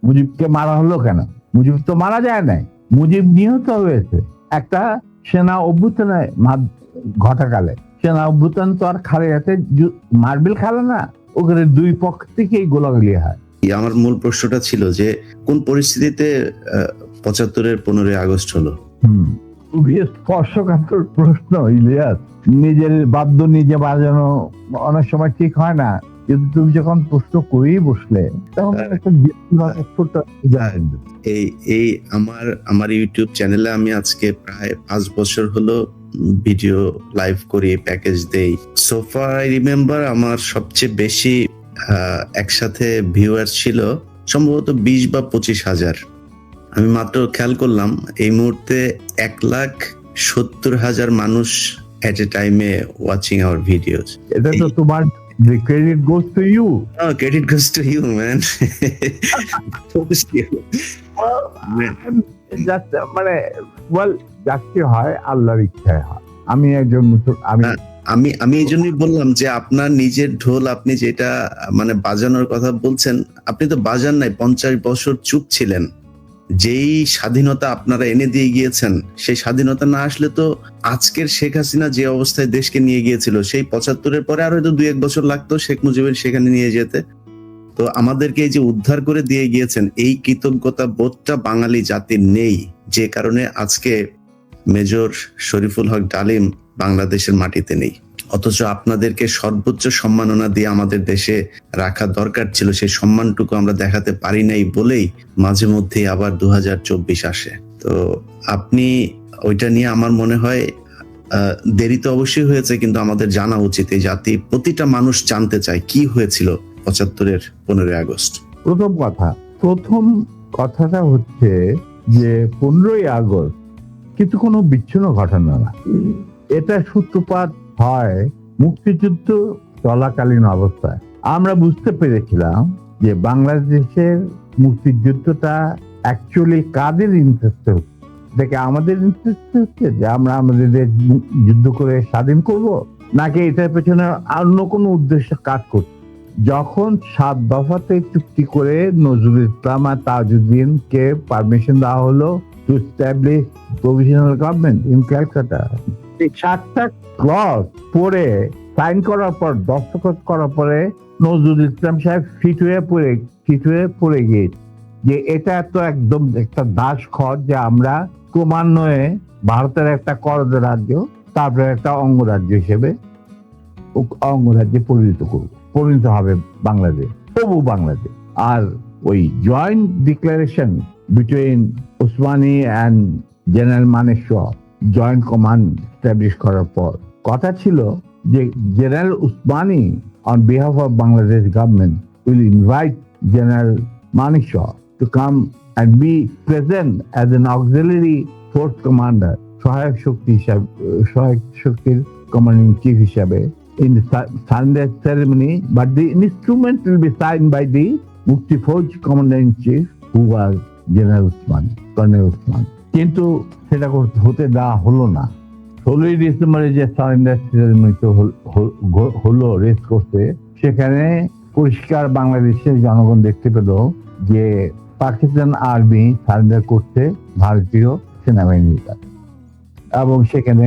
মুজিবকে মারা হলো কেন? মুজিব তো মারা যায় নাই, মুজিব নিহত হয়েছে একটা সেনা অভ্যুত্থানে ঘটাকালে। সেনা অভ্যুত্থান তো আর খালেতে মার্বেল খেলে না, ওখানে দুই পক্ষ থেকেই গোলাগুলি হয়। আমার মূল প্রশ্নটা ছিল যে কোন পরিস্থিতিতে ৭৫-এর 15ই আগস্ট হলো? স্পর্শকাতর প্রশ্ন ইলিয়াস। নিজের বাদ্য নিজে বাজানো অনেক সময় ঠিক হয় না, কিন্তু তুমি যখন প্রশ্ন করেই বসলে তখন একটা ছোট্ট এই এই আমার ইউটিউব চ্যানেলে আমি আজকে প্রায় 5 বছর হলো ভিডিও লাইভ করি, প্যাকেজ দেই। সো ফার আই রিমেম্বার আমার সবচেয়ে বেশি একসাথে ভিউয়ার ছিল সম্ভবত 20 বা 25,000। আমি মাত্র খেয়াল করলাম এই মুহূর্তে 1,70,000 মানুষ এট এ টাইমে ওয়াচিং আওয়ার ভিডিওস। এটা তো তোমার the credit goes to you. Oh, credit goes to you, man. মানে যাকে হয় আল্লাহর ইচ্ছায় হয়। আমি একজন আমি এই জন্যই বললাম যে আপনার নিজের ঢোল আপনি যেটা মানে বাজানোর কথা বলছেন, আপনি তো বাজান নাই, 50 বছর চুপ ছিলেন। যেই স্বাধীনতা আপনারা এনে দিয়ে গিয়েছেন, সেই স্বাধীনতা না আসলে তো আজকের শেখ হাসিনা যে অবস্থায় দেশকে নিয়ে গিয়েছিল, সেই 75-এর পরে আর হয়তো 2-1 বছর লাগতো শেখ মুজিবের সেখানে নিয়ে যেতে। তো আমাদেরকে এই যে উদ্ধার করে দিয়ে গিয়েছেন, এই কৃতজ্ঞতা বোধটা বাঙালি জাতির নেই, যে কারণে আজকে মেজর শরীফুল হক ডালিম বাংলাদেশের মাটিতে নেই। অথচ আপনাদেরকে সর্বোচ্চ সম্মাননা দিয়ে আমাদের দেশে রাখা দরকার ছিল, সেই সম্মানটুকু আমরা দেখাতে পারি নাই বলেই মাঝে মধ্যেই আবার 2024 আসে। তো আপনি ওইটা নিয়ে আমার মনে হয় দেরি তো অবশ্যই হয়েছে, কিন্তু আমাদের জানা উচিত। এই জাতি প্রতিটা মানুষ জানতে চায় কি হয়েছিল 75-এর 15ই আগস্ট। প্রথম কথাটা হচ্ছে যে 15ই আগস্ট কিন্তু কোনো বিচ্ছিন্ন ঘটনা না। এটা সূত্রপাত হয় মুক্তিযুদ্ধ চলাকালীন অবস্থায়। আমরা বুঝতে পেরেছিলাম যে বাংলাদেশের মুক্তিযুদ্ধটা অ্যাকচুয়ালি কাদের ইন্টারেস্টে হচ্ছে, দেখে আমাদের ইন্টারেস্টে হচ্ছে যে আমরা আমাদের দেশ যুদ্ধ করে স্বাধীন করব, নাকি এটার পেছনে অন্য কোনো উদ্দেশ্য কাজ করছে। যখন 7 দফাতে চুক্তি করে নজরুল ইসলাম আর তাজউদ্দিনকে পারমিশন দেওয়া হলো to establish provisional government in Calcutta, এই 7টা ক্লজ পড়ে সাইন করার পর, দস্তখত করার পরে নজরুল ইসলাম সাহেব ফিট হয়ে পড়ে গিয়েছে যে এটা তো একদম একটা দাস খর, যে আমরা ক্রমান্বয়ে ভারতের একটা করদ রাজ্য, তারপরে একটা অঙ্গরাজ্য হিসেবে অঙ্গরাজ্যে পরিণত হবে বাংলাদেশ, তবু বাংলাদেশ। আর ওই joint declaration between Osmani and general Manekshaw joint command establish করার পর কথা ছিল যে general Usmani on behalf of Bangladesh government will invite General Manekshaw to come and be present as an auxiliary force commander, সহায়ক শক্তির commanding chief হিসাবে in the Sunday ceremony, but the instrument will be signed by the Mukti Fauj commander-in-chief who was General Usman, Colonel Usman. কিন্তু সেটা হতে দেওয়া হলো না। 16ই ডিসেম্বরে যে সারেন্ডার সেরেমনি হলো রেস করতে, সেখানে পরিষ্কার বাংলাদেশের জনগণ দেখতে পেল যে পাকিস্তান আর্মি সারেন্ডার করছে ভারতীয় সেনাবাহিনীর কাছে, এবং সেখানে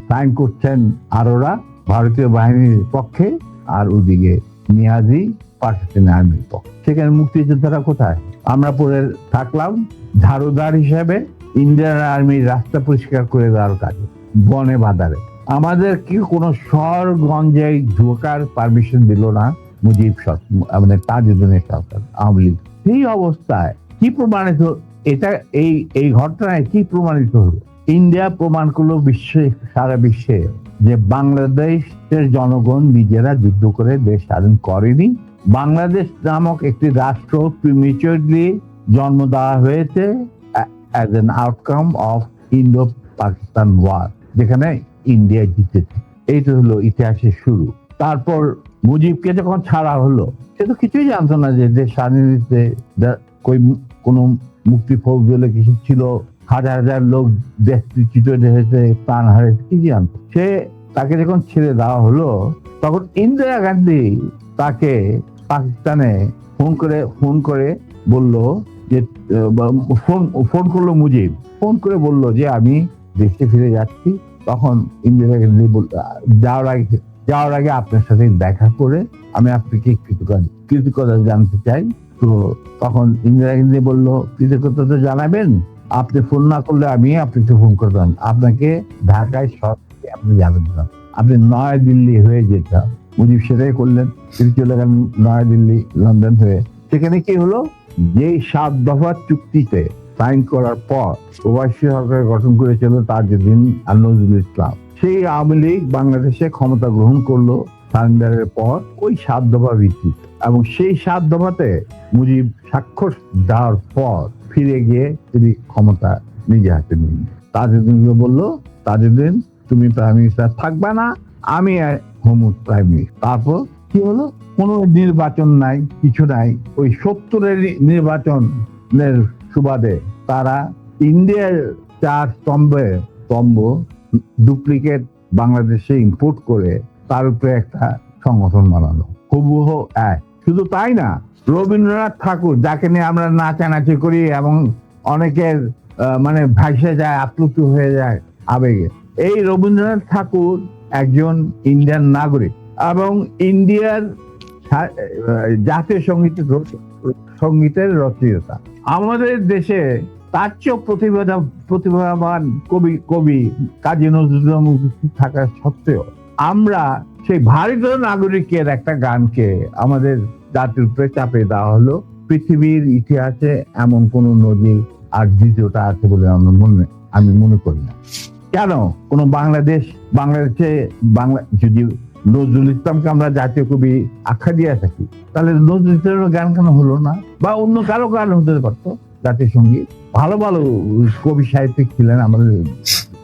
সাইন করছেন আরোরা ভারতীয় বাহিনীর পক্ষে, আর ওদিকে নিয়াজি পাকিস্তান আর্মির পক্ষে। সেখানে মুক্তিযোদ্ধারা কোথায়? আমরা পরে থাকলাম ঝাড়ুদার হিসেবে ইন্ডিয়ান আর্মির রাস্তা পরিষ্কার করে দেওয়ার কাজে, বনে বাদারে। আমাদের কি কোনো শহরগঞ্জে ঢোকার পারমিশন দিল না মুজিব মানে তাজউদ্দিনের সরকার, আওয়ামী লীগ। সেই অবস্থায় কি প্রমাণিত, এটা এই ঘটনায় কি প্রমাণিত হলো? ইন্ডিয়া প্রমাণ করলো সারা বিশ্বে যে বাংলাদেশের জনগণ নিজেরা যুদ্ধ করে দেশ স্বাধীন করেনি। বাংলাদেশ নামক একটি রাষ্ট্র প্রিমেচুরলি জন্ম দেওয়া হয়েছে as an outcome of Indo-Pakistan war, যেখানে ইন্ডিয়া জিতেছে। এইটা হলো ইতিহাসের শুরু। তারপর মুজিবকে যখন ছাড়া হলো, সে তো কিছুই জানতো না যে দেশ স্বাধীনতে কোন মুক্তি ফৌজ বলে কিছু ছিল, হাজার হাজার লোক দেশচ্যুত হয়েছে, প্রাণ হারিয়েছে, কি জানতো সে? তাকে যখন ছেড়ে দেওয়া হলো, তখন ইন্দিরা গান্ধী তাকে পাকিস্তানে ফোন করে বলল যে ফোন করলো মুজিব, ফোন করে বলল যে আমি দেশে ফিরে যাচ্ছি। তখন ইন্দিরা গান্ধী যাওয়ার আগে আপনার সাথে দেখা করে আমি আপনাকে কৃতজ্ঞতা জানতে চাই। তো তখন ইন্দিরা গান্ধী বলল, কৃতজ্ঞতা তো জানাবেন, আপনি ফোন না করলে আমি আপনাকে ফোন করতাম, আপনাকে ঢাকায় সরাসরি আপনি যাবেন না, আপনি নয়াদিল্লি হয়ে যেতাম। মুজিব সেটাই করলেন, তিনি চলে গেলেন নয়াদিল্লি, লন্ডন হয়ে। সেখানে কি হলো, যে 7 দফা চুক্তিতে সাইন করার পর প্রবাসী সরকার গঠন করেছিল তাজউদ্দিন আর নজরুল ইসলাম, সেই আওয়ামী লীগ বাংলাদেশে ক্ষমতা গ্রহণ করলো সারেন্ডারের পর ওই 7 দফা ভিত্তিতে। এবং সেই 7 দফাতে মুজিব স্বাক্ষর দেওয়ার পর ফিরে গিয়ে তিনি ক্ষমতা নিজে হাতে নিয়ে তাজউদ্দিনকে বললো, তাজউদ্দিন তুমি প্রাইম মিনিস্টার থাকবে না, আমি হোম প্রাইম মিনিস্টার। তারপর কি হলো, কোনো নির্বাচন নাই, কিছু নাই। ওই 70-এর নির্বাচনের সুবাদে তারা ইন্ডিয়ার 4 স্তম্ভ ডুপ্লিকেট বাংলাদেশে ইম্পোর্ট করে তার উপরে একটা সংগঠন বানানো, হুবহু এক। শুধু তাই না, রবীন্দ্রনাথ ঠাকুর, যাকে নিয়ে আমরা নাচানাচি করি এবং অনেকের মানে ভাসে যায়, আপ্লুত হয়ে যায় আবেগে, এই রবীন্দ্রনাথ ঠাকুর একজন ইন্ডিয়ান নাগরিক এবং ইন্ডিয়ার জাতীয় সঙ্গীতের রচয়িতা। আমাদের দেশে তার চেয়েও প্রতিভাবান কবি কাজী নজরুল থাকা সত্ত্বেও আমরা সেই ভারতীয় নাগরিকের একটা গানকে আমাদের জাতির উপরে চাপিয়ে দেওয়া হলো। পৃথিবীর ইতিহাসে এমন কোন নজির আর দ্বিতীয়টা আছে বলে আমি মনে করি না। কেন কোনো বাংলাদেশে যদি নজরুল ইসলামকে আমরা জাতীয় কবি আখ্যা দিয়ে থাকি, তাহলে নজরুল ইসলামের গান কেন হলো না? বা অন্য কারো গান হতে পারতো জাতীয় সঙ্গীত। ভালো ভালো কবি সাহিত্যিক ছিলেন আমাদের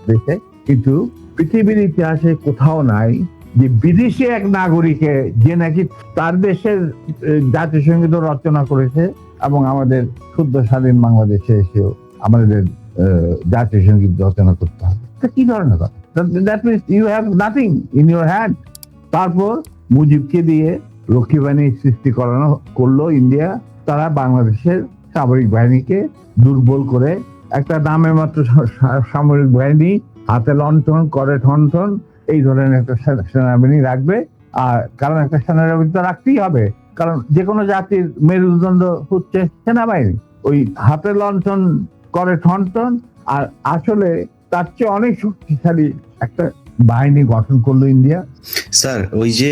দেশে, কিন্তু পৃথিবীর ইতিহাসে কোথাও নাই যে বিদেশি এক নাগরিকে যে নাকি তার দেশের জাতীয় সঙ্গীত রচনা করেছে এবং আমাদের শুদ্ধ স্বাধীন বাংলাদেশে এসেও আমাদের জাতীয় সঙ্গীত রচনা করতে হবে। কি ধরনের কথা? That means you have nothing in your hand. তারপর মুজিবকে দিয়ে রক্ষী বাহিনী সৃষ্টি করলো ইন্ডিয়া। তারা বাংলাদেশের সামরিক বাহিনীকে দুর্বল করে একটা নামে মাত্র সামরিক বাহিনী, হাতে লণ্ঠন, করে ঠনঠন, এই ধরনের একটা সেনাবাহিনী রাখবে। আর কারণ একটা সেনাবাহিনী তো রাখতেই হবে, কারণ যে কোনো জাতির মেরুদণ্ড হচ্ছে সেনাবাহিনী। ওই হাতে লণ্ঠন, করে ঠনঠন, আর আসলে তার চেয়ে অনেক শক্তিশালী একটা বাহিনী গঠন করলো ইন্ডিয়া। স্যার, ওই যে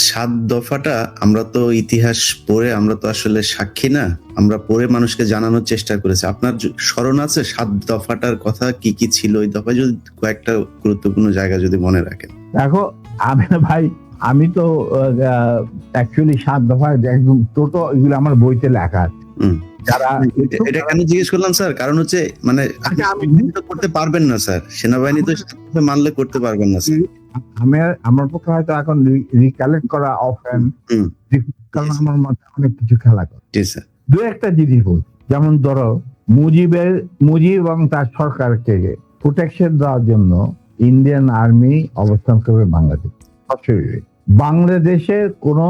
7 দফাটা আমরা তো ইতিহাস পড়ে, আমরা তো আসলে সাক্ষী না, আমরা পড়ে মানুষকে জানানোর চেষ্টা করেছি। আপনার স্মরণ আছে 7 দফাটার কথা কি কি ছিল? ওই দফা যদি কয়েকটা গুরুত্বপূর্ণ জায়গা যদি মনে রাখেন। দেখো আমি তো অ্যাকচুয়ালি 7 দফা একদম টোটো এগুলো আমার বইতে লেখা আছে। এটা কেন জিজ্ঞেস করলাম স্যার, কারণ হচ্ছে মানে করতে পারবেন না স্যার, সেনাবাহিনী তো মানলে করতে পারবেন না স্যার। আমার পক্ষে হয়তো এখন রিকালেক্ট করা অফেন, কারণ আমার মাথায় অনেক কিছু খেলা করে। দু একটা জিনিস বল, যেমন ধরো মুজিব এবং তার সরকারকে প্রোটেকশন দেওয়ার জন্য ইন্ডিয়ান আর্মি অবস্থান করবে বাংলাদেশ। বাংলাদেশের কোনো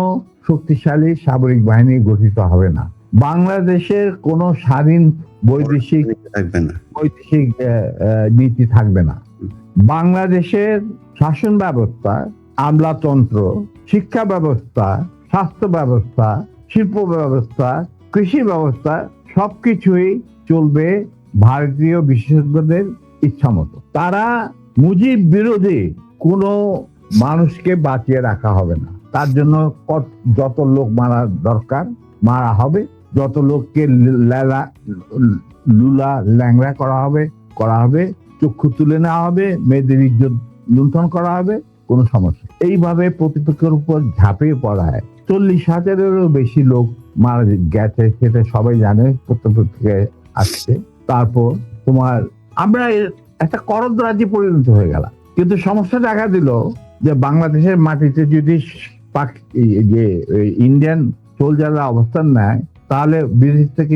শক্তিশালী সামরিক বাহিনী গঠিত হবে না। বাংলাদেশের কোনো স্বাধীন বৈদেশিক নীতি থাকবে না। বাংলাদেশের শাসন ব্যবস্থা, আমলাতন্ত্র, শিক্ষা ব্যবস্থা, স্বাস্থ্য ব্যবস্থা, শিল্প ব্যবস্থা, কৃষি ব্যবস্থা সবকিছুই চলবে ভারতীয় বিশেষজ্ঞদের ইচ্ছা মতো। তারা মুজিব বিরোধী কোনো মানুষকে বাঁচিয়ে রাখা হবে না। তার জন্য যত লোক মারা দরকার মারা হবে, যত লোককে লুলা ল্যাংড়া করা হবে, চক্ষু তুলে নেওয়া হবে, মেয়েদের ইজ্জত লুণ্ঠন করা হবে, কোনো সমস্যা। এইভাবে প্রতিপক্ষের উপর ঝাঁপিয়ে পড়ায় 40,000-এরও বেশি লোক মারা গেছে, সেটা সবাই জানে, প্রত্যেকে আসছে। তারপর তোমার আমরা একটা করদ রাজ্যে পরিণত হয়ে গেলাম। কিন্তু সমস্যা দেখা দিল যে বাংলাদেশের মাটিতে যদি ইন্ডিয়ান সোলজাররা অবস্থান নেয়, তাহলে বিদেশ থেকে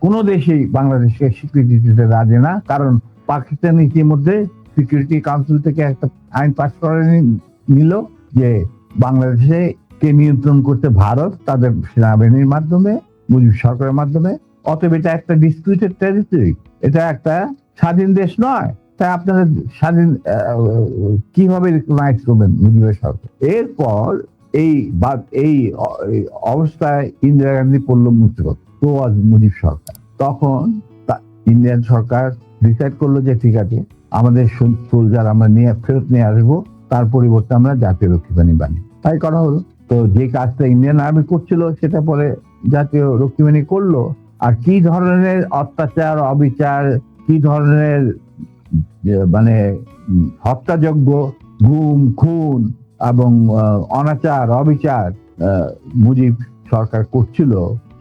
কোনো দেশেই বাংলাদেশকে স্বীকৃতি দিতে রাজি না। কারণ পাকিস্তান ইতিমধ্যে সিকিউরিটি কাউন্সিল থেকে একটা আইন পাস করে নিল যে বাংলাদেশে কে নিয়ন্ত্রণ করতে ভারত তাদের সেনাবাহিনীর মাধ্যমে, মুজিব সরকারের মাধ্যমে। অতএব এটা একটা ডিসপিউটেড টেরিটরি, এটা একটা স্বাধীন দেশ নয়। তাই আপনারা স্বাধীন কিভাবে রিকগনাইজ করবেন মুজিবের সরকার? এরপর এই এই অবস্থায় ইন্দিরা গান্ধী পড়ল মুসিবত, তো আজ মুজিব সরকার। তখন ইন্ডিয়ান সরকার ডিসাইড করলো যে ঠিক আছে, আমাদের সোলজার আমরা ফেরত নিয়ে আসবো, তার পরিবর্তে আমরা জাতীয় রক্ষী বাহিনী তাই করা হলো। তো যে কাজটা ইন্ডিয়ান আর্মি করছিল সেটা পরে জাতীয় রক্ষী বাহিনী করলো। আর কি ধরনের অত্যাচার, অবিচার, কি ধরনের মানে হত্যাযজ্ঞ, গুম, খুন এবং অনাচার, অবিচার মুজিব সরকার করছিল,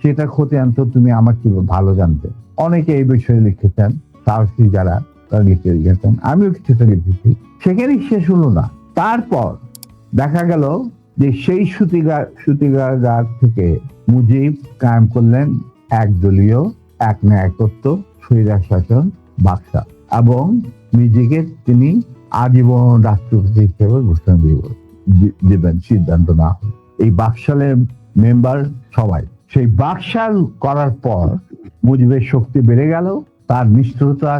সেটা খতিয়ান তো তুমি আমার কি ভালো জানতে। অনেকে এই বিষয়ে লিখেছেন, সাহসী যারা তারা লিখেছেন, আমিও কিছুটা লিখেছি। সেখানেই শেষ হলো না। তারপর দেখা গেল যে সেই সুতিগার থেকে মুজিব কায়েম করলেন একদলীয়, এক ন্যায়তত্ত্ব, স্বৈরাচার শাসন, বাদশা, এবং নিজেকে তিনি আজীবন রাষ্ট্রপতি হিসেবে ঘোষণা দেবেন সিদ্ধান্ত না হয়। এই বাকশালের মেম্বার সবাই। সেই বাকশাল করার পর মুজিবের শক্তি বেড়ে গেল, তার নিষ্ঠুরতা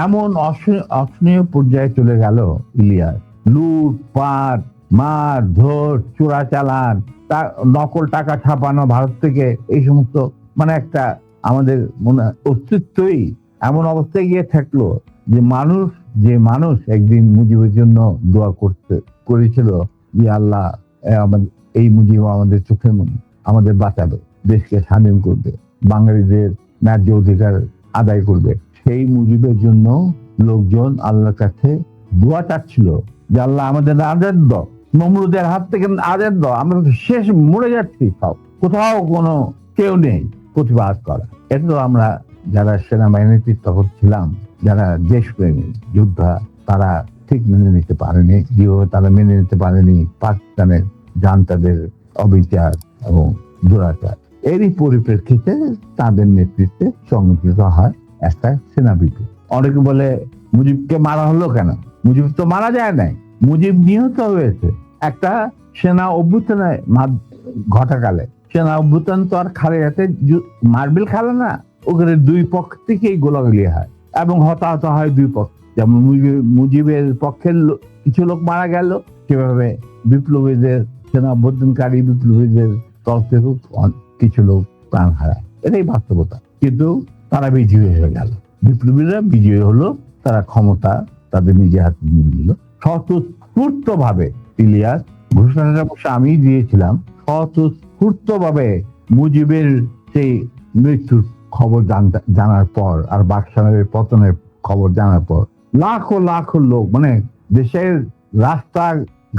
এমন অসহনীয় পর্যায়ে চলে গেল। ইলিয়াস লুটপাট, মার ধর, চোরাচালান, নকল টাকা ছাপানো ভারত থেকে, এই সমস্ত মানে একটা আমাদের মনে অস্তিত্বই এমন অবস্থায় গিয়ে থাকলো যে মানুষ একদিন মুজিবের জন্য দোয়া করেছিল যে আল্লাহ এই মুজিব আমাদের চোখের মনে আমাদের বাঁচাবে, দেশকে স্বাধীন করবে, বাঙালিদের ন্যায্য অধিকার আদায় করবে। সেই মুজিবের জন্য লোকজন আল্লাহর কাছে দোয়া চাচ্ছিল যে আল্লাহ আমাদের আজাদ দাও, নমরুদের হাত থেকে আজাদ দাও, আমরা তো শেষ মরে যাচ্ছি, সব কোথাও কোনো কেউ নেই প্রতিবাদ করা। এটা তো আমরা যারা সেনাবাহিনীতে তখন ছিলাম, যারা দেশপ্রেমী যোদ্ধা, তারা ঠিক মেনে নিতে পারেনি। যেভাবে তারা মেনে নিতে পারেনি পাকিস্তানের জান্তাদের অবিচার এবং দুরাচার। এরই পরিপ্রেক্ষিতে তাদের নেতৃত্বে সংগঠিত হয় একটা সেনা বিপ্লব। অনেকে বলে মুজিবকে মারা হলো কেন? মুজিব তো মারা যায় নাই, মুজিব নিহত হয়েছে একটা সেনা অভ্যুত্থানের ঘটাকালে। সেনা অভ্যুত্থান তো আর খালেতে মার্বেল খেলে না, ওখানে দুই পক্ষ থেকেই গোলাগুলি হয় এবং হতাহত হয় দুই পক্ষ। যেমন মুজিবের পক্ষের কিছু লোক মারা গেল, সেভাবে বিপ্লবীদের, সেনা অভ্যুত্থানকারী বিপ্লবীদের তরফ থেকে কিছু লোক প্রাণ হারায়। এটাই বাস্তবতা। কিন্তু তারা বিজয়ী হয়ে গেল, বিপ্লবীরা বিজয়ী হলো, তারা ক্ষমতা তাদের নিজে হাতে নিয়ে নিল স্বতঃস্ফূর্ত ভাবে। ইলিয়াস ঘোষণাটা অবশ্য আমি দিয়েছিলাম। স্বতঃস্ফূর্ত ভাবে মুজিবের সেই মৃত্যুর খবর জানার পর আর বাকশালের পতনের খবর জানার পর লাখো লাখো লোক, মানে দেশের রাস্তা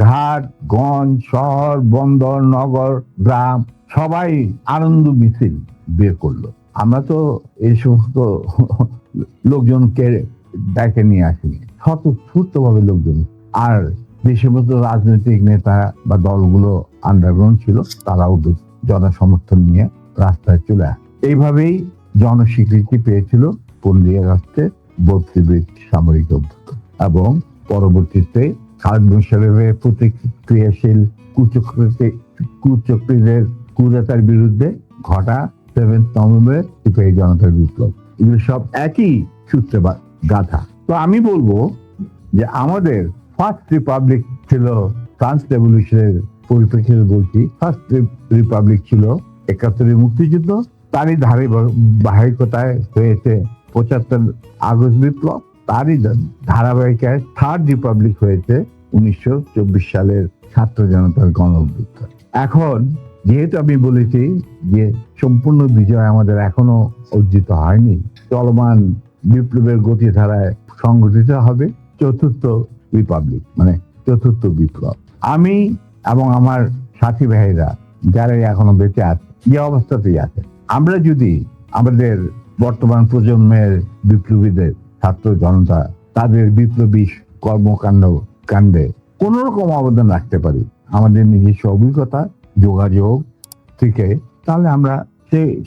ঘাট, গঞ্জ, শহর, বন্দর, নগর, গ্রাম, সবাই আনন্দ মিছিল বের করলো। আমরা তো এই সমস্ত লোকজনকে ডেকে নিয়ে আসিনি, স্বতঃস্ফূর্ত ভাবে লোকজন। আর যে সমস্ত রাজনৈতিক নেতা বা দলগুলো আন্ডারগ্রাউন্ড ছিল, তারাও জনসমর্থন নিয়ে রাস্তায় চলে আসে। এইভাবেই জনস্বীকৃতি পেয়েছিল 15 আগস্টে 32 সামরিক অভ্যুত্থান এবং পরবর্তীতে খালেদ মোশাররফের প্রতিক্রিয়াশীল কুচক্রীদের কুরাতার বিরুদ্ধে ঘটা 7 নভেম্বর সিপাহী জনতার বিপ্লব। এগুলো সব একই সূত্রে গাথা। তো আমি বলবো যে আমাদের ফার্স্ট রিপাবলিক ছিল ফ্রান্স রেভলিউশনের পরিপ্রেক্ষিতে বলছি, ফার্স্ট রিপাবলিক ছিল 71 মুক্তিযুদ্ধ, তারই ধারাবাহিকতায় হয়েছে 75 আগস্ট বিপ্লব, তারই ধারাবাহিকায় থার্ড রিপাবলিক হয়েছে 1924 সালের ছাত্র জনতার গণ অভ্যুত্থান। এখন যেহেতু আমি বলেছি যে সম্পূর্ণ বিজয় আমাদের এখনো অর্জিত হয়নি, চলমান বিপ্লবের গতিধারায় সংগঠিত হবে চতুর্থ রিপাবলিক, মানে চতুর্থ বিপ্লব। আমি এবং আমার সাথী ভাইরা যারা এখনো বেঁচে আছে, যে অবস্থাতেই আছে, আমরা যদি আমাদের বর্তমান প্রজন্মের বিপ্লবীদের, ছাত্র জনতা, তাদের বিপ্লবী কাণ্ডে কোন রকম অবদান রাখতে পারি আমাদের নিজস্ব অভিজ্ঞতা, যোগাযোগ থেকে, তাহলে আমরা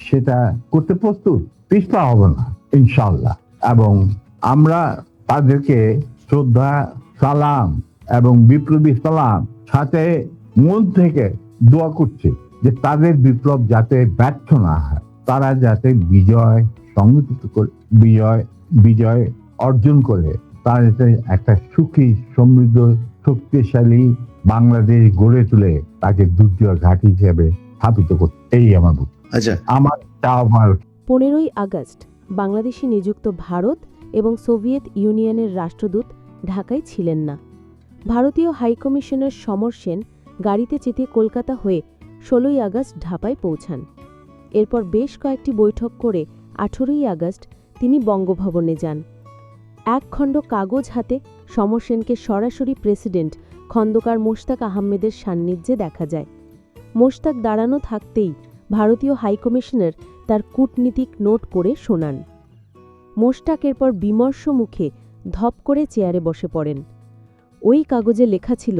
সেটা করতে প্রস্তুত, পিছপা হব না ইনশাআল্লাহ। এবং আমরা তাদেরকে শ্রদ্ধা, সালাম এবং বিপ্লবী সালাম সাথে মন থেকে দোয়া করছি যে তাদের বিপ্লব যাতে ব্যর্থ না হয়, তারা যাতে বিজয় সংগঠিত করে বিজয় অর্জন করে, তারা যাতে একটা সুখী সমৃদ্ধ শক্তিশালী বাংলাদেশ গড়ে তুলে তাকে দুর্যোগ ঘাঁটি হিসেবে স্থাপিত করতে, এই আমার আচ্ছা, আমার চাওয়ার। 15ই আগস্ট বাংলাদেশে নিযুক্ত ভারত এবং সোভিয়েত ইউনিয়নের রাষ্ট্রদূত ঢাকায় ছিলেন না। ভারতীয় হাইকমিশনার সমর সেন গাড়িতে চেপে কলকাতা হয়ে 16ই আগস্ট ঢাকায় পৌঁছান। এরপর বেশ কয়েকটি বৈঠক করে 18ই আগস্ট তিনি বঙ্গভবনে যান। এক খণ্ড কাগজ হাতে সমর সেনকে সরাসরি প্রেসিডেন্ট খন্দকার মোশতাক আহমেদের সান্নিধ্যে দেখা যায়। মোশতাক দাঁড়ানো থাকতেই ভারতীয় হাইকমিশনার তার কূটনীতিক নোট পড়ে শোনান। মোশতাক এরপর বিমর্ষ মুখে ধপ করে চেয়ারে বসে পড়েন। ওই কাগজে লেখা ছিল,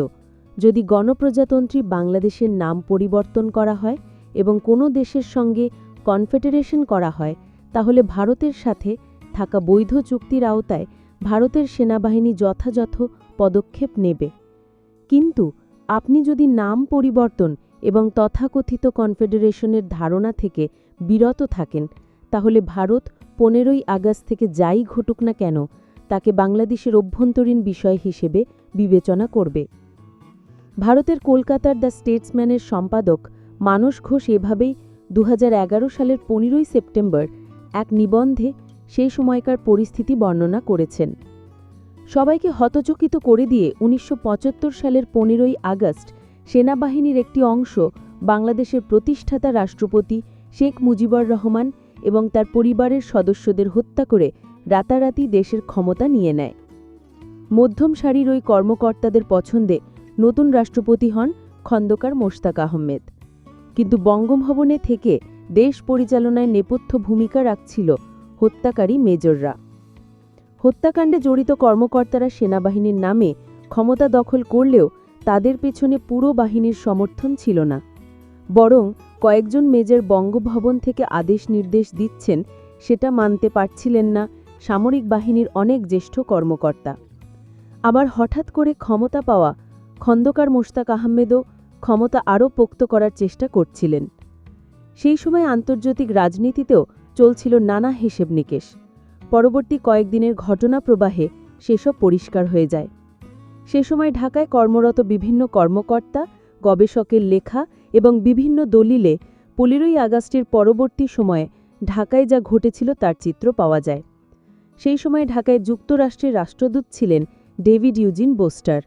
যদি গণপ্রজাতন্ত্রী বাংলাদেশের নাম পরিবর্তন করা হয় এবং কোনো দেশের সঙ্গে কনফেডারেশন করা হয়, তাহলে ভারতের সাথে থাকা বৈধ চুক্তির আওতায় ভারতের সেনাবাহিনী যথাযথ পদক্ষেপ নেবে। কিন্তু আপনি যদি নাম পরিবর্তন এবং তথাকথিত কনফেডারেশনের ধারণা থেকে বিরত থাকেন, তাহলে ভারত 15ই আগস্ট থেকে যাই ঘটুক না কেন তাকে বাংলাদেশের অভ্যন্তরীণ বিষয় হিসেবে বিবেচনা করবে। ভারতের কলকাতার দ্য স্টেটসম্যানের সম্পাদক মানস ঘোষ এভাবেই 2011 সালের 15ই সেপ্টেম্বর এক নিবন্ধে সেই সময়কার পরিস্থিতি বর্ণনা করেছেন। সবাইকে হতচকিত করে দিয়ে 1975 সালের 15ই আগস্ট সেনাবাহিনীর একটি অংশ বাংলাদেশের প্রতিষ্ঠাতা রাষ্ট্রপতি শেখ মুজিবুর রহমান এবং তার পরিবারের সদস্যদের হত্যা করে রাতারাতি দেশের ক্ষমতা নিয়ে নেয়। মধ্যম সারির ওই কর্মকর্তাদের পছন্দে নতুন রাষ্ট্রপতি হন খন্দকার মোশতাক আহমেদ। কিন্তু বঙ্গভবনে থেকে দেশ পরিচালনায় নেপথ্য ভূমিকা রাখছিল হত্যাকারী মেজররা। হত্যাকাণ্ডে জড়িত কর্মকর্তারা সেনাবাহিনীর নামে ক্ষমতা দখল করলেও তাদের পেছনে পুরো বাহিনীর সমর্থন ছিল না। বরং কয়েকজন মেজর বঙ্গভবন থেকে আদেশ নির্দেশ দিচ্ছেন সেটা মানতে পারছিলেন না সামরিক বাহিনীর অনেক জ্যেষ্ঠ কর্মকর্তা। আবার হঠাৎ করে ক্ষমতা পাওয়া খন্দকার মোশতাক আহমেদও ক্ষমতা আরও পোক্ত করার চেষ্টা করছিলেন। সেই সময় আন্তর্জাতিক রাজনীতিতেও চলছিল নানা হিসেব নিকেশ। পরবর্তী কয়েকদিনের ঘটনা প্রবাহে সেসব পরিষ্কার হয়ে যায়। সে সময় ঢাকায় কর্মরত বিভিন্ন কর্মকর্তা, গবেষকের লেখা এবং বিভিন্ন দলিলে 15ই আগস্টের পরবর্তী সময়ে ঢাকায় যা ঘটেছিল তার চিত্র পাওয়া যায়। সেই সময় ঢাকায় যুক্তরাষ্ট্রের রাষ্ট্রদূত ছিলেন ডেভিড ইউজিন বোস্টার।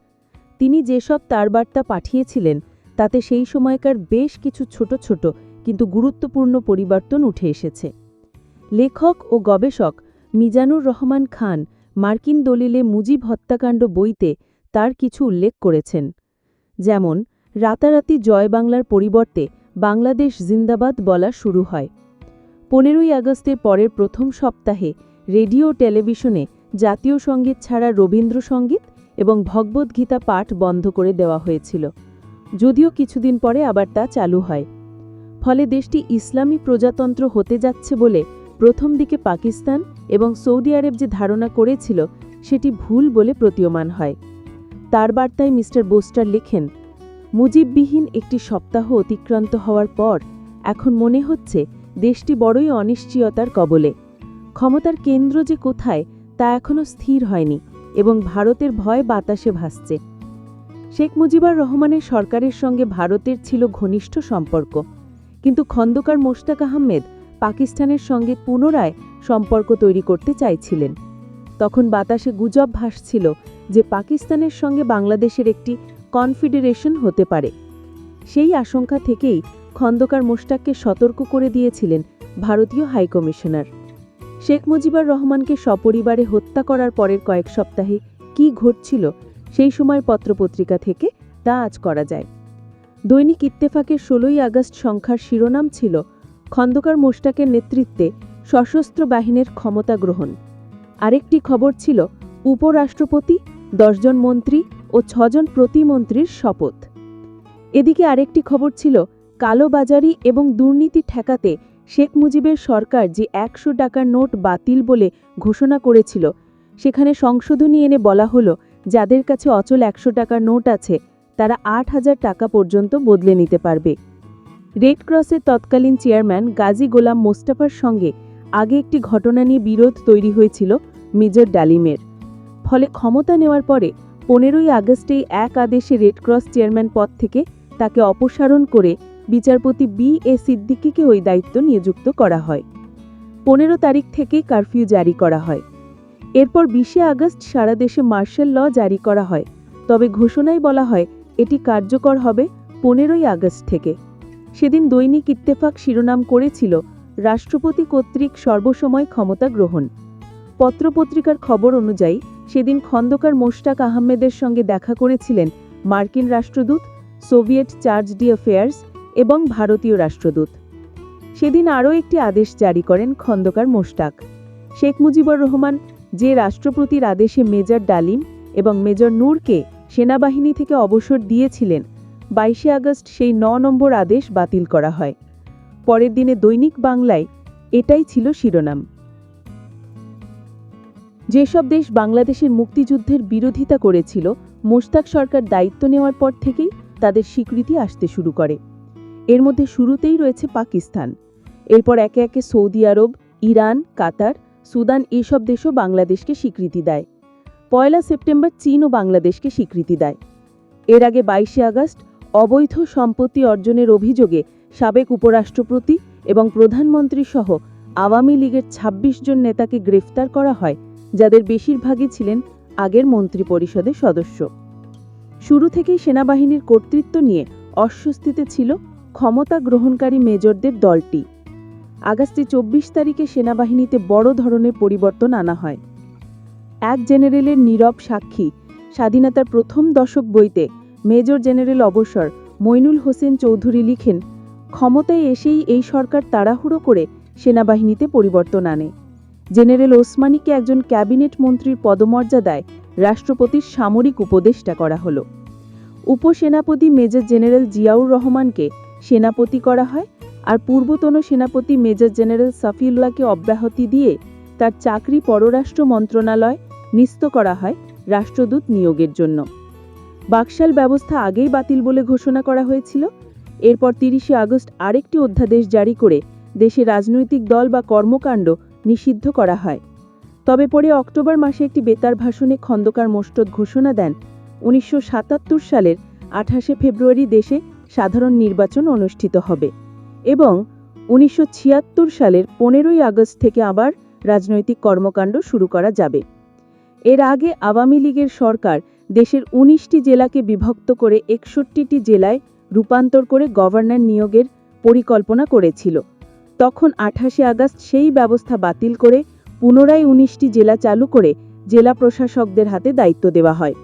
তিনি যেসব তার বার্তা পাঠিয়েছিলেন তাতে সেই সময়কার বেশ কিছু ছোট ছোট কিন্তু গুরুত্বপূর্ণ পরিবর্তন উঠে এসেছে। লেখক ও গবেষক মিজানুর রহমান খান মার্কিন দলিলে মুজিব হত্যাকাণ্ড বইতে তার কিছু উল্লেখ করেছেন। যেমন, রাতারাতি জয় বাংলার পরিবর্তে বাংলাদেশ জিন্দাবাদ বলা শুরু হয়। 15ই আগস্টের পরের প্রথম সপ্তাহে রেডিও ও টেলিভিশনে জাতীয় সঙ্গীত ছাড়া রবীন্দ্রসঙ্গীত এবং ভগবদ্গীতা পাঠ বন্ধ করে দেওয়া হয়েছিল, যদিও কিছুদিন পরে আবার তা চালু হয়। ফলে দেশটি ইসলামী প্রজাতন্ত্র হতে যাচ্ছে বলে প্রথম দিকে পাকিস্তান এবং সৌদি আরব যে ধারণা করেছিল সেটি ভুল বলে প্রতীয়মান হয়। তার বার্তায় মিস্টার বোস্টার লেখেন, মুজিববিহীন একটি সপ্তাহ অতিক্রান্ত হওয়ার পর এখন মনে হচ্ছে দেশটি বড়ই অনিশ্চয়তার কবলে। ক্ষমতার কেন্দ্র যে কোথায় তা এখনও স্থির হয়নি এবং ভারতের ভয় বাতাসে ভাসছে। শেখ মুজিবুর রহমানের সরকারের সঙ্গে ভারতের ছিল ঘনিষ্ঠ সম্পর্ক, কিন্তু খন্দকার মোশতাক আহমেদ পাকিস্তানের সঙ্গে পুনরায় সম্পর্ক তৈরি করতে চাইছিলেন। তখন বাতাসে গুজব ভাসছিল যে পাকিস্তানের সঙ্গে বাংলাদেশের একটি কনফেডারেশন হতে পারে। সেই আশঙ্কা থেকেই খন্দকার মোশতাককে সতর্ক করে দিয়েছিলেন ভারতীয় হাইকমিশনার। শেখ মুজিবুর রহমানকে সপরিবারে হত্যা করার পরের কয়েক সপ্তাহে কী ঘটছিল সেই সময়ের পত্রপত্রিকা থেকে তা আজ করা যায়। দৈনিক ইত্তেফাকের 16ই আগস্ট সংখ্যার শিরোনাম ছিল, খন্দকার মোশতাকের নেতৃত্বে সশস্ত্র বাহিনীর ক্ষমতা গ্রহণ। আরেকটি খবর ছিল, উপরাষ্ট্রপতি, 10 জন মন্ত্রী ও 6 জন প্রতিমন্ত্রীর শপথ। এদিকে আরেকটি খবর ছিল, কালোবাজারি এবং দুর্নীতি ঠেকাতে শেখ মুজিবের সরকার যে 100 টাকার নোট বাতিল বলে ঘোষণা করেছিল, সেখানে সংশোধনী এনে বলা হলো যাদের কাছে অচল 100 টাকার নোট আছে তারা 8,000 টাকা পর্যন্ত বদলে নিতে পারবে। রেড ক্রসের তৎকালীন চেয়ারম্যান গাজী গোলাম মোস্তফার সঙ্গে আগে একটি ঘটনা নিয়ে বিরোধ তৈরি হয়েছিল মেজর ডালিমের। ফলে ক্ষমতা নেওয়ার পরে 15ই আগস্টেই এক আদেশে রেড ক্রস চেয়ারম্যান পদ থেকে তাকে অপসারণ করে বিচারপতি বি.এ. সিদ্দিকীকে ওই দায়িত্ব নিযুক্ত করা হয়। 15 তারিখ থেকেই কারফিউ জারি করা হয়। এরপর 20 আগস্ট সারা দেশে মার্শাল ল জারি করা হয়, তবে ঘোষণায় বলা হয় এটি কার্যকর হবে 15ই আগস্ট থেকে। সেদিন দৈনিক ইত্তেফাক শিরোনাম করেছিল রাষ্ট্রপতি কর্তৃক সর্বসময় ক্ষমতা গ্রহণ। পত্রপত্রিকার খবর অনুযায়ী সেদিন খন্দকার মোশতাক আহমেদের সঙ্গে দেখা করেছিলেন মার্কিন রাষ্ট্রদূত, সোভিয়েট চার্জ d'affaires এবং ভারতীয় রাষ্ট্রদূত। সেদিন আরও একটি আদেশ জারি করেন খন্দকার মোশতাক। শেখ মুজিবুর রহমান যে রাষ্ট্রপতির আদেশে মেজর ডালিম এবং মেজর নূরকে সেনাবাহিনী থেকে অবসর দিয়েছিলেন, 22 আগস্ট সেই 9 নম্বর আদেশ বাতিল করা হয়। পরের দিনে দৈনিক বাংলায় এটাই ছিল শিরোনাম। যেসব দেশ বাংলাদেশের মুক্তিযুদ্ধের বিরোধিতা করেছিল, মোশতাক সরকার দায়িত্ব নেওয়ার পর থেকেই তাদের স্বীকৃতি আসতে শুরু করে। এর মধ্যে শুরুতেই রয়েছে পাকিস্তান, এরপর একে একে সৌদি আরব, ইরান, কাতার, সুদান এসব দেশও বাংলাদেশকে স্বীকৃতি দেয়। 1 সেপ্টেম্বর চীনও বাংলাদেশকে স্বীকৃতি দেয়। এর আগে 22 আগস্ট অবৈধ সম্পত্তি অর্জনের অভিযোগে সাবেক উপরাষ্ট্রপতি এবং প্রধানমন্ত্রী সহ আওয়ামী লীগের 26 জন নেতাকে গ্রেফতার করা হয়, যাদের বেশিরভাগই ছিলেন আগের মন্ত্রিপরিষদের সদস্য। শুরু থেকেই সেনাবাহিনীর কর্তৃত্ব নিয়ে অস্বস্তিতে ছিল ক্ষমতা গ্রহণকারী মেজরদের দলটি। আগস্টে 24 তারিখে সেনাবাহিনীতে বড় ধরনের পরিবর্তন আনা হয়। এক জেনারেলের নীরব সাক্ষী স্বাধীনতার প্রথম দশক বইতে মেজর জেনারেল অবসর মইনুল হোসেন চৌধুরী লিখেন, ক্ষমতায় এসেই এই সরকার তাড়াহুড়ো করে সেনাবাহিনীতে পরিবর্তন আনে। জেনারেল ওসমানীকে একজন ক্যাবিনেট মন্ত্রীর পদমর্যাদায় রাষ্ট্রপতির সামরিক উপদেষ্টা করা হলো। উপসেনাপতি মেজর জেনারেল জিয়াউর রহমানকে সেনাপতি করা হয়, আর পূর্বতন সেনাপতি মেজর জেনারেল সাফিউল্লাহকে অব্যাহতি দিয়ে তার চাকরি পররাষ্ট্র মন্ত্রণালয় নিস্ত করা হয় রাষ্ট্রদূত নিয়োগের জন্য। বাকশাল ব্যবস্থা আগেই বাতিল বলে ঘোষণা করা হয়েছিল। এরপর 30 আগস্ট আরেকটি অধ্যাদেশ জারি করে দেশে রাজনৈতিক দল বা কর্মকাণ্ড নিষিদ্ধ করা হয়। তবে পরে অক্টোবর মাসে একটি বেতার ভাষণে খন্দকার মোশতাক ঘোষণা দেন 1977 সালের 28 ফেব্রুয়ারি দেশে সাধারণ নির্বাচন অনুষ্ঠিত হবে এবং 1976 সালের 15ই আগস্ট থেকে আবার রাজনৈতিক কর্মকাণ্ড শুরু করা যাবে। এর আগে আওয়ামী লীগের সরকার দেশের 19টি জেলাকে বিভক্ত করে 61টি জেলায় রূপান্তর করে গভর্নর নিয়োগের পরিকল্পনা করেছিল। তখন 28 আগস্ট সেই ব্যবস্থা বাতিল করে পুনরায় 19টি জেলা চালু করে জেলা প্রশাসকদের হাতে দায়িত্ব দেওয়া হয়।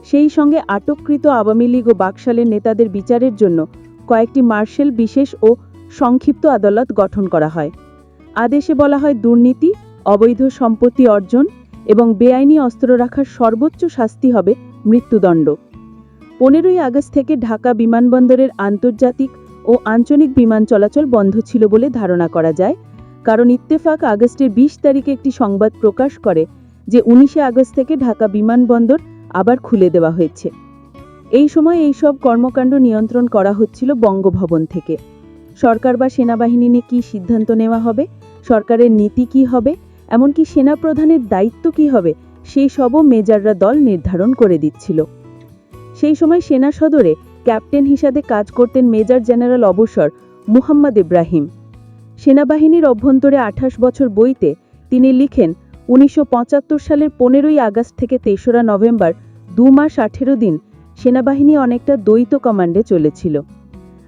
সেই সঙ্গে আটককৃত আওয়ামী লীগ ও বাকশালের নেতাদের বিচারের জন্য কয়েকটি মার্শাল বিশেষ ও সংক্ষিপ্ত আদালত গঠন করা হয়। আদেশে বলা হয়, দুর্নীতি, অবৈধ সম্পত্তি অর্জন এবং বেআইনি অস্ত্র রাখার সর্বোচ্চ শাস্তি হবে মৃত্যুদণ্ড। 15ই আগস্ট থেকে ঢাকা বিমানবন্দরের আন্তর্জাতিক ও আঞ্চলিক বিমান চলাচল বন্ধ ছিল বলে ধারণা করা যায়, কারণ ইত্তেফাক আগস্টের 20 তারিখে একটি সংবাদ প্রকাশ করে যে 19 আগস্ট থেকে ঢাকা বিমানবন্দর আবার খুলে দেওয়া হয়েছে। এই সময় এই সব কর্মকাণ্ড নিয়ন্ত্রণ করা হচ্ছিল বঙ্গভবন থেকে। সরকার বা সেনাবাহিনী নিয়ে কী সিদ্ধান্ত নেওয়া হবে, সরকারের নীতি কী হবে, এমনকি সেনাপ্রধানের দায়িত্ব কী হবে, সেই সবও মেজররা দল নির্ধারণ করে দিচ্ছিল। সেই সময় সেনা সদরে ক্যাপ্টেন হিসাবে কাজ করতেন মেজর জেনারেল অবসর মুহাম্মদ ইব্রাহিম। সেনাবাহিনীর অভ্যন্তরে 28 বছর বইতে তিনি লিখেন, 1975 সালের 15ই আগস্ট থেকে 3রা নভেম্বর 2 মাস 18 দিন সেনাবাহিনী অনেকটা দ্বৈত কমান্ডে চলেছিল।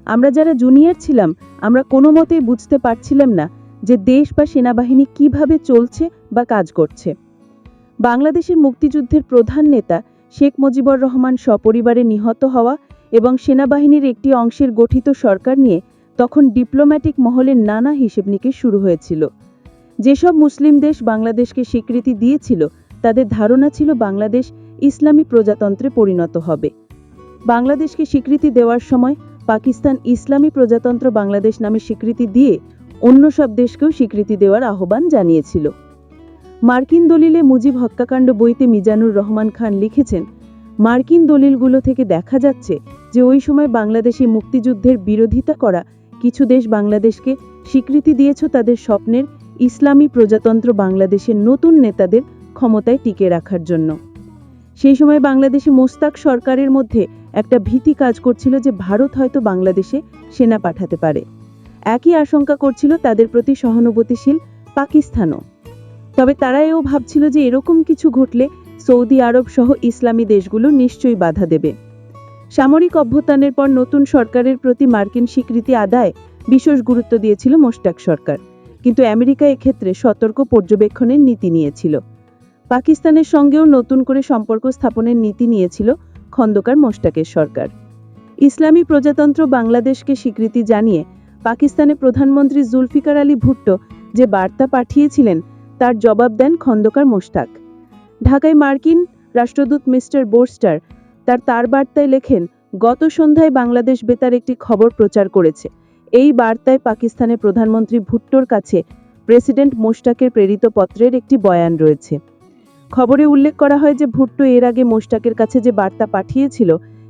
আমরা যারা জুনিয়র ছিলাম, আমরা কোনো মতেই বুঝতে পারছিলাম না যে দেশ বা সেনাবাহিনী কিভাবে চলছে বা কাজ করছে। বাংলাদেশের মুক্তিযুদ্ধের প্রধান নেতা শেখ মুজিবুর রহমান সপরিবারে নিহত হওয়া এবং সেনাবাহিনীর একটি অংশের গঠিত সরকার নিয়ে তখন ডিপ্লোম্যাটিক মহলের নানা হিসেব নিকেশ শুরু হয়েছিল। যেসব মুসলিম দেশ বাংলাদেশকে স্বীকৃতি দিয়েছিল, তাদের ধারণা ছিল বাংলাদেশ ইসলামী প্রজাতন্ত্রে পরিণত হবে। বাংলাদেশকে স্বীকৃতি দেওয়ার সময় পাকিস্তান ইসলামী প্রজাতন্ত্র বাংলাদেশ নামে স্বীকৃতি দিয়ে অন্য সব দেশকেও স্বীকৃতি দেওয়ার আহ্বান জানিয়েছিল। মার্কিন দলিলে মুজিব হত্যাকাণ্ড বইতে মিজানুর রহমান খান লিখেছেন, মার্কিন দলিলগুলো থেকে দেখা যাচ্ছে যে ওই সময় বাংলাদেশে মুক্তিযুদ্ধের বিরোধিতা করা কিছু দেশ বাংলাদেশকে স্বীকৃতি দিয়েছ তাদের স্বপ্নের ইসলামী প্রজাতন্ত্র বাংলাদেশের নতুন নেতাদের ক্ষমতায় টিকে রাখার জন্য। সেই সময় বাংলাদেশে মোস্তাক সরকারের মধ্যে একটা ভীতি কাজ করছিল যে ভারত হয়তো বাংলাদেশে সেনা পাঠাতে পারে। একই আশঙ্কা করছিল তাদের প্রতি সহানুভূতিশীল পাকিস্তানও। তবে তারা এও ভাবছিল যে এরকম কিছু ঘটলে সৌদি আরব সহ ইসলামী দেশগুলো নিশ্চয়ই বাধা দেবে। সামরিক অভ্যুত্থানের পর নতুন সরকারের প্রতি মার্কিন স্বীকৃতি আদায় বিশেষ গুরুত্ব দিয়েছিল মোশতাক সরকার, কিন্তু আমেরিকা এক্ষেত্রে সতর্ক পর্যবেক্ষণের নীতি নিয়েছিল। পাকিস্তানের সঙ্গেও নতুন করে সম্পর্ক স্থাপনের নীতি নিয়েছিল খন্দকার মোশতাকের সরকার। ইসলামী প্রজাতন্ত্র বাংলাদেশকে স্বীকৃতি জানিয়ে পাকিস্তানের প্রধানমন্ত্রী জুলফিকার আলী ভুট্টো যে বার্তা পাঠিয়েছিলেন তার জবাব দেন খন্দকার মোশতাক। ঢাকায় মার্কিন রাষ্ট্রদূত মিস্টার বোরস্টার তার বার্তায় লেখেন, গত সন্ধ্যায় বাংলাদেশ বেতার একটি খবর প্রচার করেছে। এই বার্তায় পাকিস্তানের প্রধানমন্ত্রী ভুট্টোর কাছে প্রেসিডেন্ট মোশতাকের প্রেরিত পত্রের একটি বয়ান রয়েছে। খবরে উল্লেখ করা হয় যে ভুট্টো এর আগে মোশতাকের কাছে যে বার্তা পাঠিয়েছিল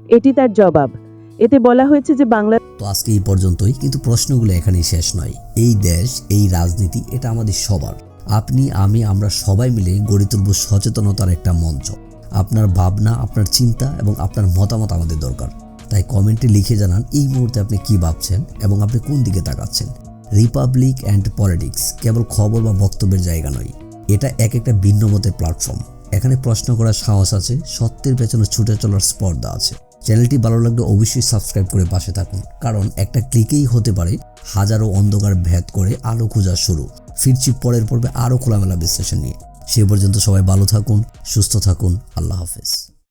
এটি তার জবাব। এতে বলা হয়েছে যে বাংলা তো আজকে এই পর্যন্তই, কিন্তু প্রশ্নগুলো এখানেই শেষ নয়। এই দেশ, এই রাজনীতি, এটা আমাদের সবার। আপনি, আমি, আমরা সবাই মিলে গড়ে তুলব সচেতনতার একটা মঞ্চ। আপনার ভাবনা, আপনার চিন্তা এবং আপনার মতামত আমাদের দরকার। তাই কমেন্টে লিখে জানান এই মুহূর্তে আপনি কি ভাবছেন এবং আপনি কোন দিকে তাকাচ্ছেন। রিপাবলিক অ্যান্ড পলিটিক্স কেবল খবর বা বক্তব্যের জায়গা নয়, এটা একটা ভিন্ন মতের প্ল্যাটফর্ম। এখানে প্রশ্ন করার সাহস আছে, সত্যের পেছনে ছুটে চলার স্পর্ধা আছে। চ্যানেলটি ভালো লাগলে অবশ্যই সাবস্ক্রাইব করে পাশে থাকুন, কারণ একটা ক্লিকেই হতে পারে হাজারো অন্ধকার ভেদ করে আলো খোঁজা শুরু। ফিরছি পরের পর্বে আরও খোলামেলা বিশ্লেষণ নিয়ে। সে পর্যন্ত সবাই ভালো থাকুন, সুস্থ থাকুন। আল্লাহ হাফেজ।